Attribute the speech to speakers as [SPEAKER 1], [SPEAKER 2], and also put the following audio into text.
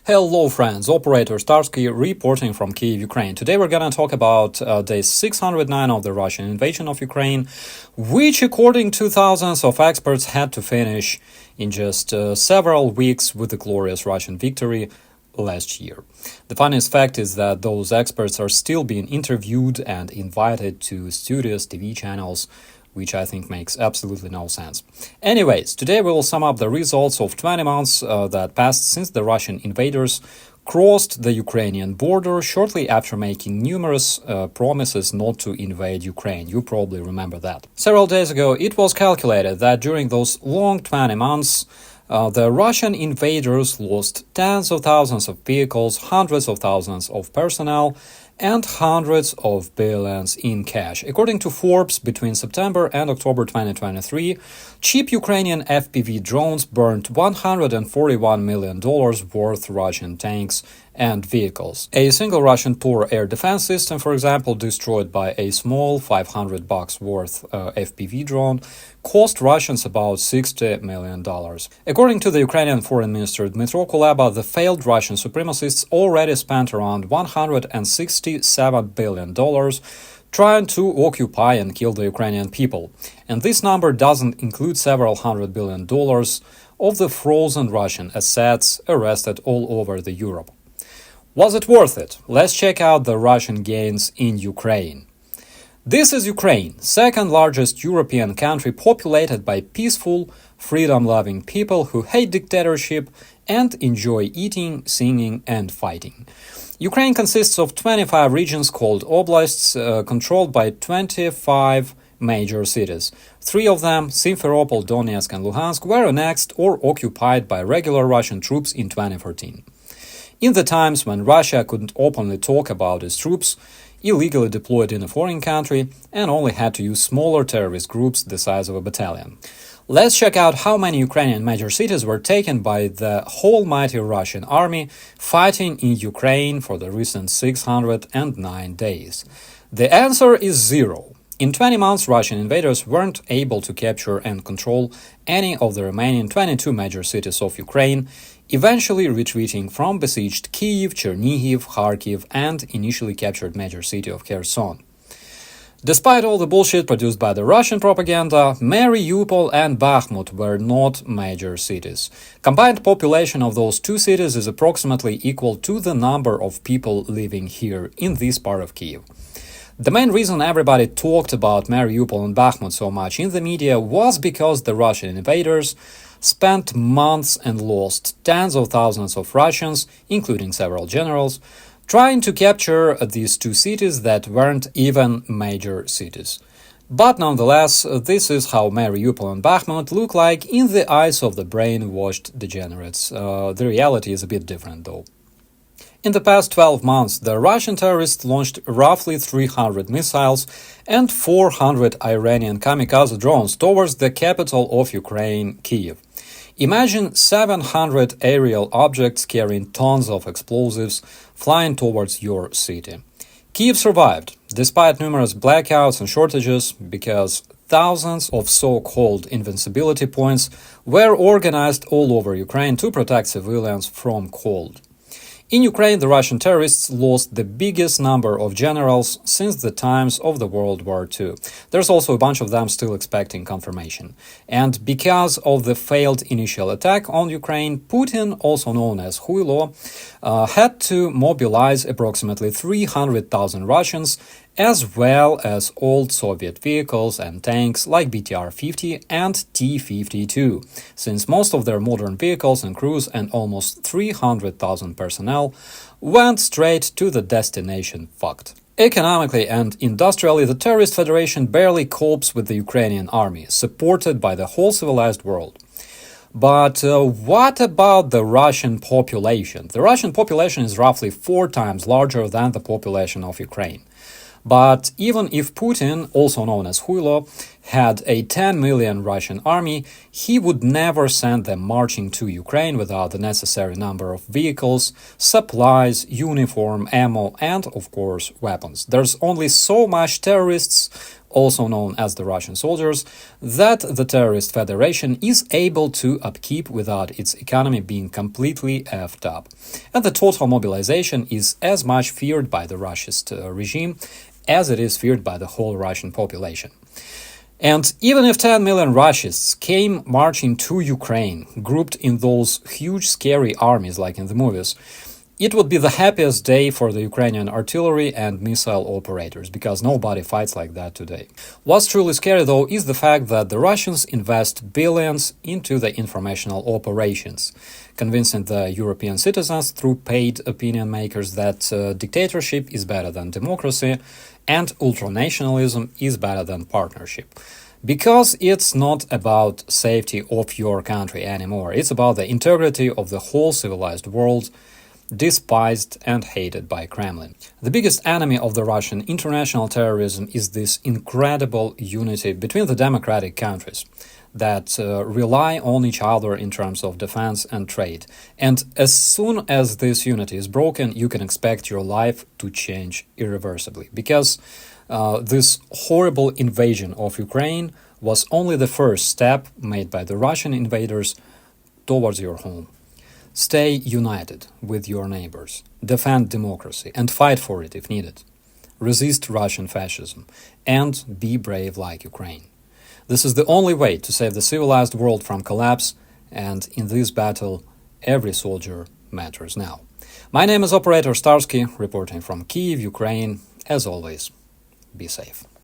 [SPEAKER 1] Hello friends, operator Starsky reporting from Kyiv, Ukraine. Today we're gonna talk about day 609 of the Russian invasion of Ukraine, which according to thousands of experts had to finish in just several weeks with the glorious Russian victory last year. The funniest fact is that those experts are still being interviewed and invited to studios, TV channels, which I think makes absolutely no sense. Anyways, today we will sum up the results of 20 months that passed since the Russian invaders crossed the Ukrainian border shortly after making numerous promises not to invade Ukraine. You probably remember that. Several days ago, it was calculated that during those long 20 months, the Russian invaders lost tens of thousands of vehicles, hundreds of thousands of personnel, and hundreds of billions in cash. According to Forbes, between September and October 2023, cheap Ukrainian FPV drones burned $141 million worth Russian tanks and vehicles. A single Russian Tor air defense system, for example, destroyed by a small $500 worth FPV drone, cost Russians about $60 million. According to the Ukrainian Foreign Minister Dmytro Kuleba, the failed Russian supremacists already spent around $167 billion trying to occupy and kill the Ukrainian people. And this number doesn't include several $100 billion of the frozen Russian assets arrested all over the Europe. Was it worth it? Let's check out the Russian gains in Ukraine. This is Ukraine, second largest European country populated by peaceful, freedom-loving people who hate dictatorship and enjoy eating, singing, and fighting. Ukraine consists of 25 regions called oblasts, controlled by 25 major cities. 3 of them, Simferopol, Donetsk, and Luhansk, were annexed or occupied by regular Russian troops in 2014. In the times when Russia couldn't openly talk about its troops, illegally deployed in a foreign country, and only had to use smaller terrorist groups the size of a battalion. Let's check out how many Ukrainian major cities were taken by the whole mighty Russian army fighting in Ukraine for the recent 609 days. The answer is 0. In 20 months, Russian invaders weren't able to capture and control any of the remaining 22 major cities of Ukraine, eventually retreating from besieged Kyiv, Chernihiv, Kharkiv, and initially captured major city of Kherson. Despite all the bullshit produced by the Russian propaganda, Maryinka and Bakhmut were not major cities. Combined population of those two cities is approximately equal to the number of people living here in this part of Kyiv. The main reason everybody talked about Maryinka and Bakhmut so much in the media was because the Russian invaders spent months and lost tens of thousands of Russians, including several generals, trying to capture these two cities that weren't even major cities. But nonetheless, this is how Maryinka and Bakhmut look like in the eyes of the brainwashed degenerates. The reality is a bit different, though. In the past 12 months, the Russian terrorists launched roughly 300 missiles and 400 Iranian kamikaze drones towards the capital of Ukraine, Kyiv. Imagine 700 aerial objects carrying tons of explosives flying towards your city. Kyiv survived, despite numerous blackouts and shortages, because thousands of so-called invincibility points were organized all over Ukraine to protect civilians from cold. In Ukraine, the Russian terrorists lost the biggest number of generals since the times of the World War II. There's also a bunch of them still expecting confirmation. And because of the failed initial attack on Ukraine, Putin, also known as Huilo, had to mobilize approximately 300,000 Russians, as well as old Soviet vehicles and tanks like BTR-50 and T-52, since most of their modern vehicles and crews and almost 300,000 personnel went straight to the destination fucked. Economically and industrially, the terrorist federation barely copes with the Ukrainian army, supported by the whole civilized world. But what about the Russian population? The Russian population is roughly 4 times larger than the population of Ukraine. But even if Putin, also known as Huilo, had a 10 million Russian army, he would never send them marching to Ukraine without the necessary number of vehicles, supplies, uniform, ammo, and, of course, weapons. There's only so much terrorists, also known as the Russian soldiers, that the terrorist federation is able to upkeep without its economy being completely effed up. And the total mobilization is as much feared by the Russian regime as it is feared by the whole Russian population. And even if 10 million Russians came marching to Ukraine, grouped in those huge scary armies like in the movies, it would be the happiest day for the Ukrainian artillery and missile operators, because nobody fights like that today. What's truly scary, though, is the fact that the Russians invest billions into the informational operations, convincing the European citizens through paid opinion makers that dictatorship is better than democracy and ultranationalism is better than partnership. Because it's not about safety of your country anymore, it's about the integrity of the whole civilized world, despised and hated by Kremlin. The biggest enemy of the Russian international terrorism is this incredible unity between the democratic countries that rely on each other in terms of defense and trade. And as soon as this unity is broken, you can expect your life to change irreversibly, because this horrible invasion of Ukraine was only the first step made by the Russian invaders towards your home. Stay united with your neighbors, defend democracy, and fight for it if needed. Resist Russian fascism, and be brave like Ukraine. This is the only way to save the civilized world from collapse, and in this battle, every soldier matters now. My name is Operator Starsky, reporting from Kyiv, Ukraine. As always, be safe.